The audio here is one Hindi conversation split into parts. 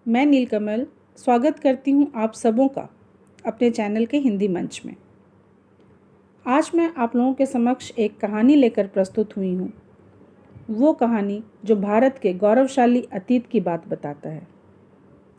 मैं नीलकमल स्वागत करती हूँ आप सबों का अपने चैनल के हिंदी मंच में। आज मैं आप लोगों के समक्ष एक कहानी लेकर प्रस्तुत हुई हूँ। वो कहानी जो भारत के गौरवशाली अतीत की बात बताता है।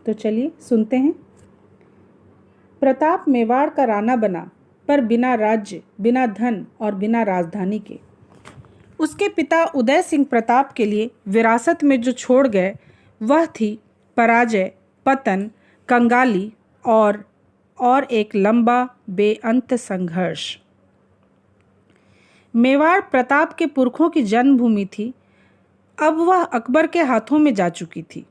तो चलिए सुनते हैं। प्रताप मेवाड़ का राणा बना, पर बिना राज्य, बिना धन और बिना राजधानी के। उसके पिता उदय सिंह प्रताप के लिए विरासत में जो छोड़ गए वह थी पराजय, पतन, कंगाली और एक लंबा बेअंत संघर्ष। मेवाड़ प्रताप के पुरखों की जन्मभूमि थी। अब वह अकबर के हाथों में जा चुकी थी।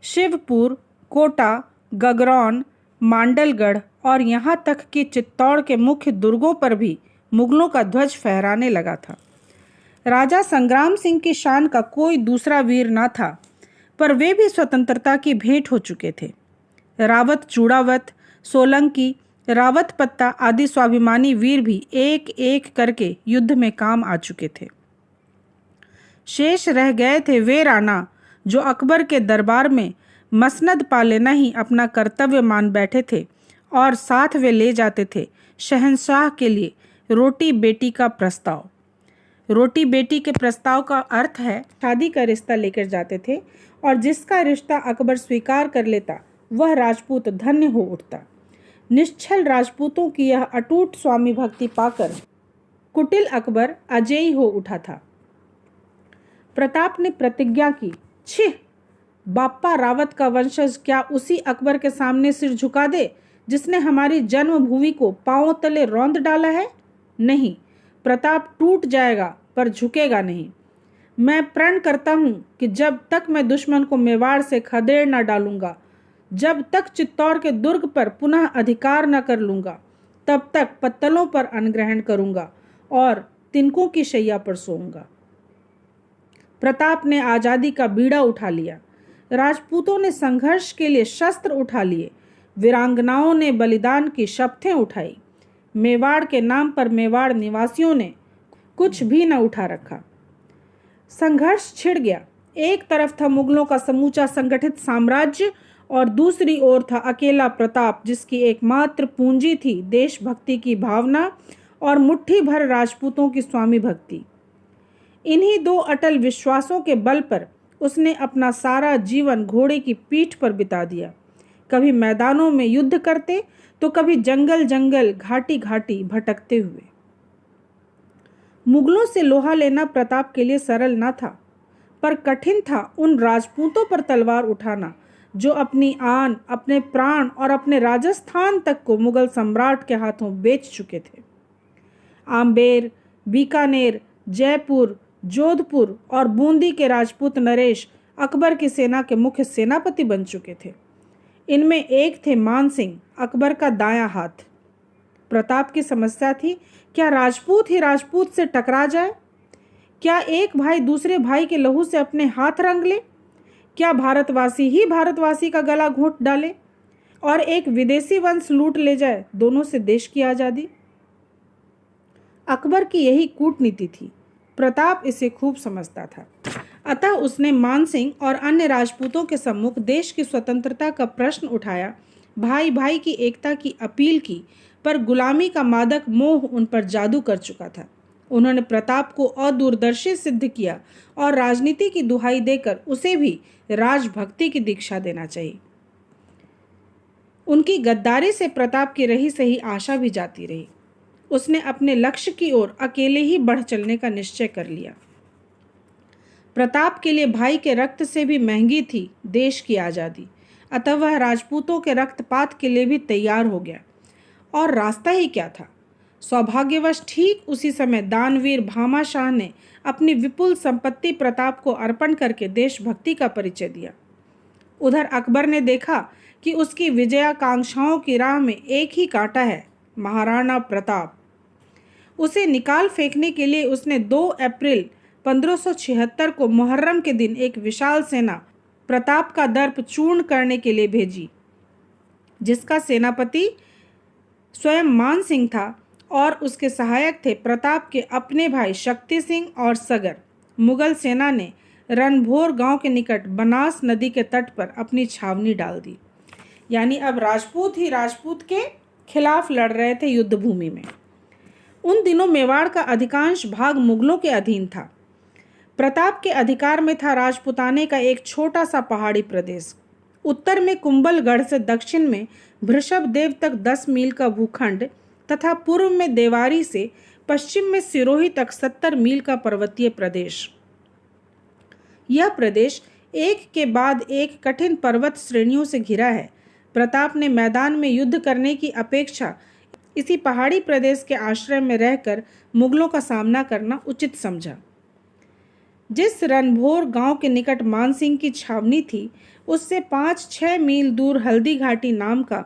शिवपुर, कोटा, गगरौन, मांडलगढ़ और यहाँ तक कि चित्तौड़ के मुख्य दुर्गों पर भी मुगलों का ध्वज फहराने लगा था। राजा संग्राम सिंह की शान का कोई दूसरा वीर न था, पर वे भी स्वतंत्रता की भेंट हो चुके थे। रावत चूड़ावत, सोलंकी, रावत पत्ता आदि स्वाभिमानी वीर भी एक एक करके युद्ध में काम आ चुके थे। शेष रह गए थे वे राणा जो अकबर के दरबार में मसनद पा लेना ही अपना कर्तव्य मान बैठे थे, और साथ वे ले जाते थे शहंशाह के लिए रोटी बेटी का प्रस्ताव। रोटी बेटी के प्रस्ताव का अर्थ है शादी का रिश्ता लेकर जाते थे, और जिसका रिश्ता अकबर स्वीकार कर लेता वह राजपूत धन्य हो उठता। निश्चल राजपूतों की यह अटूट स्वामी भक्ति पाकर कुटिल अकबर अजेय हो उठा था। प्रताप ने प्रतिज्ञा की, छिह, बाप्पा रावत का वंशज क्या उसी अकबर के सामने सिर झुका दे जिसने हमारी जन्मभूमि को पांवों तले रौंद डाला है? नहीं, प्रताप टूट जाएगा पर झुकेगा नहीं। मैं प्रण करता हूं कि जब तक मैं दुश्मन को मेवाड़ से खदेड़ न डालूंगा, जब तक चित्तौड़ के दुर्ग पर पुनः अधिकार न कर लूंगा, तब तक पत्तलों पर अन्न ग्रहण करूंगा और तिनकों की शैया पर सोऊंगा। प्रताप ने आजादी का बीड़ा उठा लिया। राजपूतों ने संघर्ष के लिए शस्त्र उठा लिए। वीरांगनाओं ने बलिदान की शपथें उठाई। मेवाड़ के नाम पर मेवाड़ निवासियों ने कुछ भी न उठा रखा। संघर्ष छिड़ गया। एक तरफ था मुगलों का समूचा संगठित साम्राज्य, और दूसरी ओर था अकेला प्रताप, जिसकी एकमात्र पूंजी थी देशभक्ति की भावना और मुट्ठी भर राजपूतों की स्वामी भक्ति। इन्हीं दो अटल विश्वासों के बल पर उसने अपना सारा जीवन घोड़े की पीठ पर बिता दिया। कभी मैदानों में युद्ध करते तो कभी जंगल जंगल, घाटी घाटी भटकते हुए। मुगलों से लोहा लेना प्रताप के लिए सरल न था, पर कठिन था उन राजपूतों पर तलवार उठाना जो अपनी आन, अपने प्राण और अपने राजस्थान तक को मुगल सम्राट के हाथों बेच चुके थे। आम्बेर, बीकानेर, जयपुर, जोधपुर और बूंदी के राजपूत नरेश अकबर की सेना के मुख्य सेनापति बन चुके थे। इनमें एक थे मान सिंह, अकबर का दायां हाथ। प्रताप की समस्या थी, क्या राजपूत ही राजपूत से टकरा जाए? क्या एक भाई दूसरे भाई के लहू से अपने हाथ रंग ले? क्या भारतवासी ही भारतवासी का गला घोंट डाले और एक विदेशी वंश लूट ले जाए, दोनों से देश की आजादी? अकबर की यही कूटनीति थी। प्रताप इसे खूब समझता था। अतः उसने मान सिंह और अन्य राजपूतों के सम्मुख देश की स्वतंत्रता का प्रश्न उठाया, भाई भाई की एकता की अपील की, पर गुलामी का मादक मोह उन पर जादू कर चुका था। उन्होंने प्रताप को अदूरदर्शी सिद्ध किया और राजनीति की दुहाई देकर उसे भी राजभक्ति की दीक्षा देना चाहिए। उनकी गद्दारी से प्रताप की रही सही आशा भी जाती रही। उसने अपने लक्ष्य की ओर अकेले ही बढ़ चलने का निश्चय कर लिया। प्रताप के लिए भाई के रक्त से भी महंगी थी देश की आज़ादी, अतः वह राजपूतों के रक्तपात के लिए भी तैयार हो गया। और रास्ता ही क्या था? सौभाग्यवश ठीक उसी समय दानवीर भामा शाह ने अपनी विपुल संपत्ति प्रताप को अर्पण करके देशभक्ति का परिचय दिया। उधर अकबर ने देखा कि उसकी विजयाकांक्षाओं की राह में एक ही कांटा है, महाराणा प्रताप। उसे निकाल फेंकने के लिए उसने 2 अप्रैल 1576 को मुहर्रम के दिन एक विशाल सेना प्रताप का दर्प चूर्ण करने के लिए भेजी, जिसका सेनापति स्वयं मान सिंह था और उसके सहायक थे प्रताप के अपने भाई शक्ति सिंह और सगर। मुगल सेना ने रणभोर गांव के निकट बनास नदी के तट पर अपनी छावनी डाल दी। यानी अब राजपूत ही राजपूत के खिलाफ लड़ रहे थे युद्ध भूमि में। उन दिनों मेवाड़ का अधिकांश भाग मुगलों के अधीन था। प्रताप के अधिकार में था राजपुताने का एक छोटा सा पहाड़ी प्रदेश। उत्तर में कुंभलगढ़ से दक्षिण में वृषभदेव तक 10 मील का भूखंड तथा पूर्व में देवारी से पश्चिम में सिरोही तक 70 मील का पर्वतीय प्रदेश। यह प्रदेश एक के बाद एक कठिन पर्वत श्रेणियों से घिरा है। प्रताप ने मैदान में युद्ध करने की अपेक्षा इसी पहाड़ी प्रदेश के आश्रय में रहकर मुगलों का सामना करना उचित समझा। जिस रणभोर गांव के निकट मानसिंह की छावनी थी, उससे 5-6 मील दूर हल्दी घाटी नाम का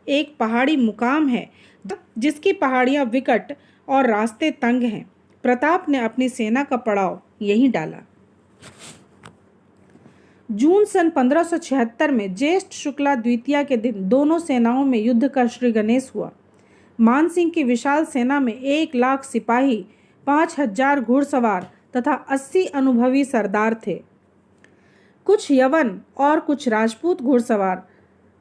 एक पहाड़ी मुकाम है, जिसकी पहाड़ियां विकट और रास्ते तंग हैं। प्रताप ने अपनी सेना का पड़ाव यहीं डाला। जून सन 1576 में ज्येष्ठ शुक्ला द्वितीया के दिन दोनों सेनाओं में युद्ध का श्री गणेश हुआ। मानसिंह की विशाल सेना में 1 लाख सिपाही, 5000 घुड़सवार तथा 80 अनुभवी सरदार थे। कुछ यवन और कुछ राजपूत घुड़सवार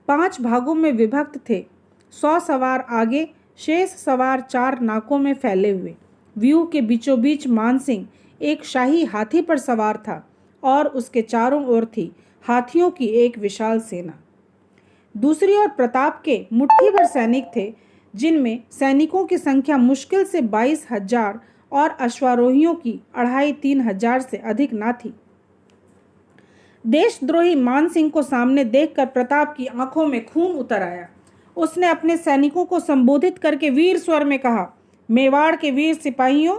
5 भागों में विभक्त थे। 100 सवार आगे, शेष सवार 4 नाकों में फैले हुए। व्यूह के बीचों बीच मानसिंह एक शाही हाथी पर सवार था और उसके चारों ओर थी हाथियों की एक विशाल सेना। दूसरी ओर प्रताप के मुट्ठी भर सैनिक थे, जिनमें सैनिकों की संख्या मुश्किल से 22,000 और अश्वारोहियों की 2500-3 हजार से अधिक ना थी। देशद्रोही मानसिंह को सामने देखकर प्रताप की आंखों में खून उतर आया। उसने अपने सैनिकों को संबोधित करके वीर स्वर में कहा, मेवाड़ के वीर सिपाहियों,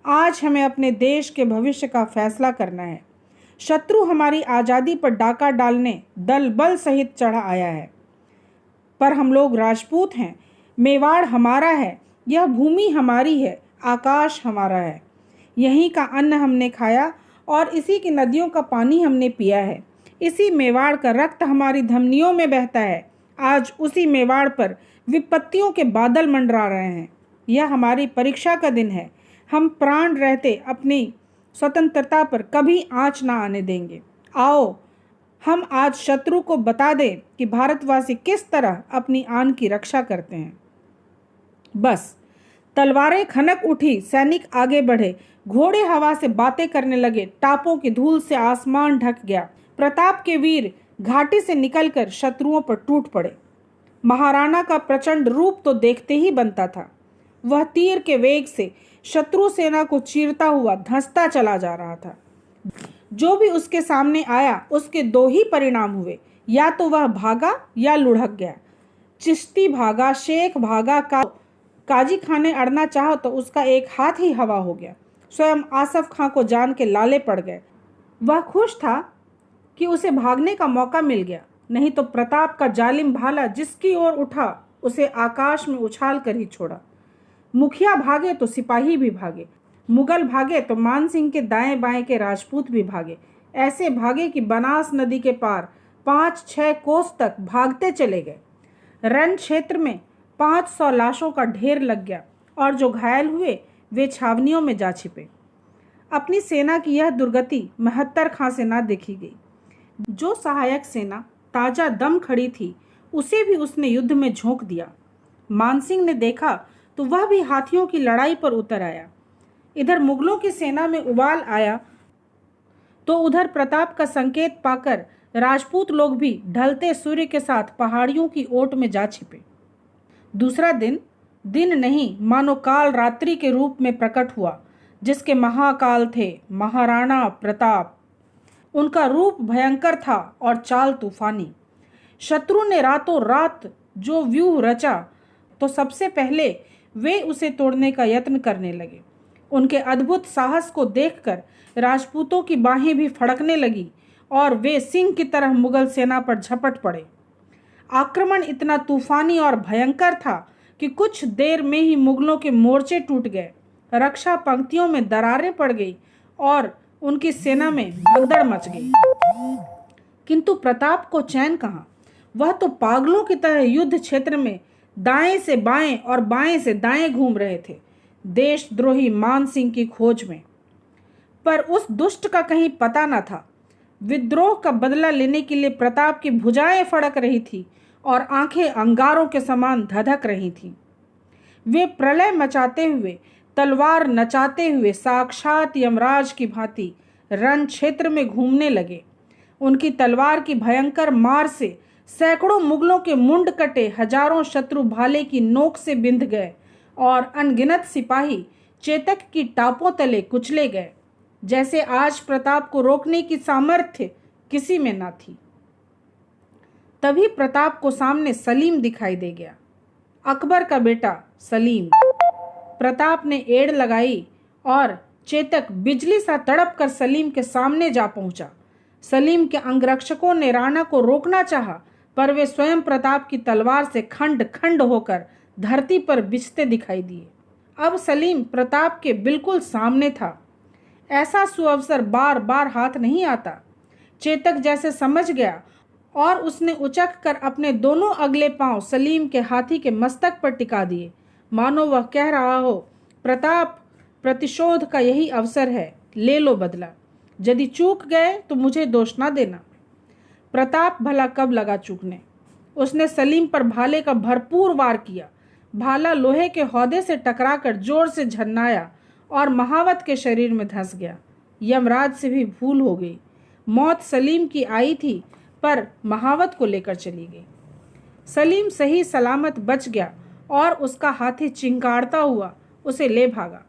आज हमें अपने देश के भविष्य का फैसला करना है। शत्रु हमारी आज़ादी पर डाका डालने दल बल सहित चढ़ा आया है, पर हम लोग राजपूत हैं। मेवाड़ हमारा है, यह भूमि हमारी है, आकाश हमारा है। यहीं का अन्न हमने खाया और इसी की नदियों का पानी हमने पिया है। इसी मेवाड़ का रक्त हमारी धमनियों में बहता है। आज उसी मेवाड़ पर विपत्तियों के बादल मंडरा रहे हैं। यह हमारी परीक्षा का दिन है। हम प्राण रहते अपनी स्वतंत्रता पर कभी आँच ना आने देंगे। आओ हम आज शत्रु को बता दें कि भारतवासी किस तरह अपनी आन की रक्षा करते हैं। बस तलवारें खनक उठी, सैनिक आगे बढ़े, घोड़े हवा से बातें करने लगे, टापों की धूल से आसमान ढक गया। प्रताप के वीर घाटी से निकलकर शत्रुओं पर टूट पड़े। महाराणा का प्रचंड रूप तो देखते ही बनता था। वह तीर के वेग से शत्रु सेना को चीरता हुआ धंसता चला जा रहा था। जो भी उसके सामने आया, उसके 2 ही परिणाम हुए, या तो वह भागा या लुढ़क गया। चिश्ती भागा, शेख भागा, काजी खां ने अड़ना चाहा तो उसका एक हाथ ही हवा हो गया। स्वयं आसफ खां को जान के लाले पड़ गए। वह खुश था कि उसे भागने का मौका मिल गया, नहीं तो प्रताप का जालिम भाला जिसकी ओर उठा उसे आकाश में उछाल कर ही छोड़ा। मुखिया भागे तो सिपाही भी भागे, मुगल भागे तो मानसिंह के दाएं बाएं के राजपूत भी भागे। ऐसे भागे कि बनास नदी के पार 5-6 कोस तक भागते चले गए। रण क्षेत्र में 500 लाशों का ढेर लग गया और जो घायल हुए वे छावनियों में जा छिपे। अपनी सेना की यह दुर्गति महत्तर खां से ना देखी गई। जो सहायक सेना ताजा दम खड़ी थी, उसे भी उसने युद्ध में झोंक दिया। मानसिंह ने देखा तो वह भी हाथियों की लड़ाई पर उतर आया। इधर मुगलों की सेना में उबाल आया तो उधर प्रताप का संकेत पाकर राजपूत लोग भी ढलते सूर्य के साथ पहाड़ियों की ओट में जा छिपे। दूसरा दिन दिन नहीं मानो काल रात्रि के रूप में प्रकट हुआ, जिसके महाकाल थे महाराणा प्रताप। उनका रूप भयंकर था और चाल तूफानी। शत्रु ने रातों रात जो व्यूह रचा तो सबसे पहले वे उसे तोड़ने का यत्न करने लगे। उनके अद्भुत साहस को देखकर राजपूतों की बाहें भी फड़कने लगी और वे सिंह की तरह मुगल सेना पर झपट पड़े। आक्रमण इतना तूफानी और भयंकर था कि कुछ देर में ही मुगलों के मोर्चे टूट गए, रक्षा पंक्तियों में दरारें पड़ गई और उनकी सेना में भगदड़ मच गई। किंतु प्रताप को चैन कहाँ। वह तो पागलों की तरह युद्ध क्षेत्र में दाएं से बाएं और बाएं से दाएं घूम रहे थे, देशद्रोही मानसिंह की खोज में। पर उस दुष्ट का कहीं पता न था। विद्रोह का बदला लेने के लिए प्रताप की भुजाएं फड़क रही थी और आंखें अंगारों के समान धधक रही थीं। वे प्रलय मचाते हुए, तलवार नचाते हुए साक्षात यमराज की भांति रण क्षेत्र में घूमने लगे। उनकी तलवार की भयंकर मार से सैकड़ों मुगलों के मुंड कटे, हजारों शत्रु भाले की नोक से बिंध गए और अनगिनत सिपाही चेतक की टापों तले कुचले गए, जैसे आज प्रताप को रोकने की सामर्थ्य किसी में न थी। तभी प्रताप को सामने सलीम दिखाई दे गया, अकबर का बेटा सलीम। प्रताप ने एड़ लगाई और चेतक बिजली सा तड़प कर सलीम के सामने जा पहुंचा। सलीम के अंगरक्षकों ने राणा को रोकना चाहा, पर वे स्वयं प्रताप की तलवार से खंड खंड होकर धरती पर बिछते दिखाई दिए। अब सलीम प्रताप के बिल्कुल सामने था। ऐसा सुअवसर बार बार हाथ नहीं आता। चेतक जैसे समझ गया और उसने उचक कर अपने दोनों अगले पांव सलीम के हाथी के मस्तक पर टिका दिए, मानो वह कह रहा हो, प्रताप, प्रतिशोध का यही अवसर है, ले लो बदला। यदि चूक गए तो मुझे दोष ना देना। प्रताप भला कब लगा चूकने। उसने सलीम पर भाले का भरपूर वार किया। भाला लोहे के हौदे से टकराकर जोर से झन्नाया और महावत के शरीर में धंस गया। यमराज से भी भूल हो गई। मौत सलीम की आई थी, पर महावत को लेकर चली गई। सलीम सही सलामत बच गया और उसका हाथी चिंगाड़ता हुआ उसे ले भागा।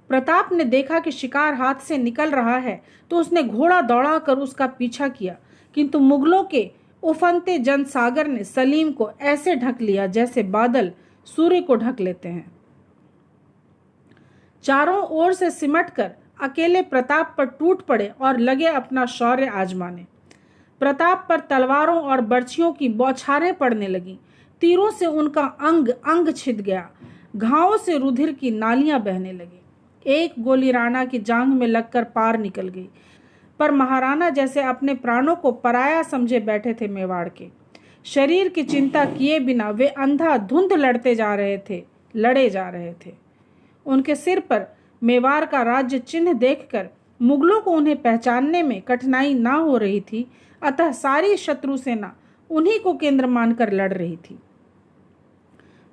प्रताप ने देखा कि शिकार हाथ से निकल रहा है, तो उसने घोड़ा दौड़ाकर उसका पीछा किया, किंतु मुगलों के उफनते जनसागर ने सलीम को ऐसे ढक लिया जैसे बादल सूर्य को ढक लेते हैं। चारों ओर से सिमटकर अकेले प्रताप पर टूट पड़े और लगे अपना शौर्य आजमाने। प्रताप पर तलवारों और बर्छियों की बौछारें पड़ने लगीं। तीरों से उनका अंग अंग छिद गया। घावों से रुधिर की नालियां बहने लगी। एक गोली राणा की जांघ में लगकर पार निकल गई, पर महाराणा जैसे अपने प्राणों को पराया समझे बैठे थे मेवाड़ के। शरीर की चिंता किए बिना वे अंधाधुंध लड़ते जा रहे थे, लड़े जा रहे थे। उनके सिर पर मेवाड़ का राज्य चिन्ह देखकर मुगलों को उन्हें पहचानने में कठिनाई ना हो रही थी, अतः सारी शत्रु सेना उन्हीं को केंद्र मानकर लड़ रही थी।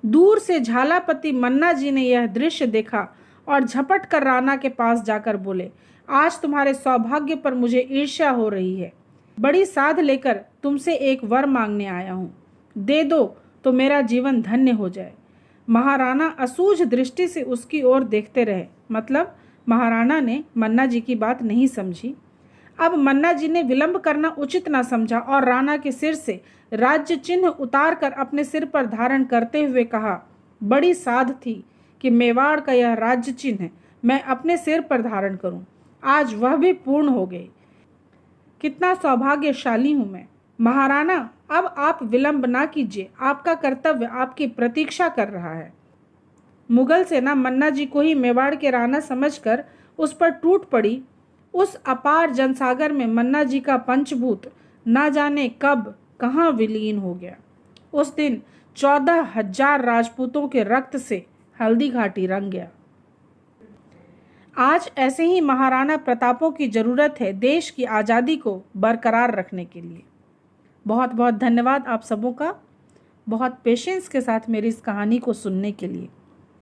दूर से झालापति मन्ना जी ने यह दृश्य देखा और झपट कर राणा के पास जाकर बोले, आज तुम्हारे सौभाग्य पर मुझे ईर्ष्या हो रही है। बड़ी साध लेकर तुमसे एक वर मांगने आया हूँ, दे दो तो मेरा जीवन धन्य हो जाए। महाराणा असूझ दृष्टि से उसकी ओर देखते रहे। मतलब महाराणा ने मन्ना जी की बात नहीं समझी। अब मन्ना जी ने विलंब करना उचित ना समझा और राणा के सिर से राज्य चिन्ह उतार कर अपने सिर पर धारण करते हुए कहा, बड़ी साध थी कि मेवाड़ का यह राज्य चिन्ह मैं अपने सिर पर धारण करूं। आज वह भी पूर्ण हो गई। कितना सौभाग्यशाली हूं मैं। महाराणा, अब आप विलंब ना कीजिए, आपका कर्तव्य आपकी प्रतीक्षा कर रहा है। मुगल सेना मन्ना जी को ही मेवाड़ के राणा समझकर उस पर टूट पड़ी। उस अपार जनसागर में मन्ना जी का पंचभूत ना जाने कब कहाँ विलीन हो गया। उस दिन 14,000 राजपूतों के रक्त से हल्दी घाटी रंग गया। आज ऐसे ही महाराणा प्रतापों की जरूरत है देश की आज़ादी को बरकरार रखने के लिए। बहुत बहुत धन्यवाद आप सबों का, बहुत पेशेंस के साथ मेरी इस कहानी को सुनने के लिए।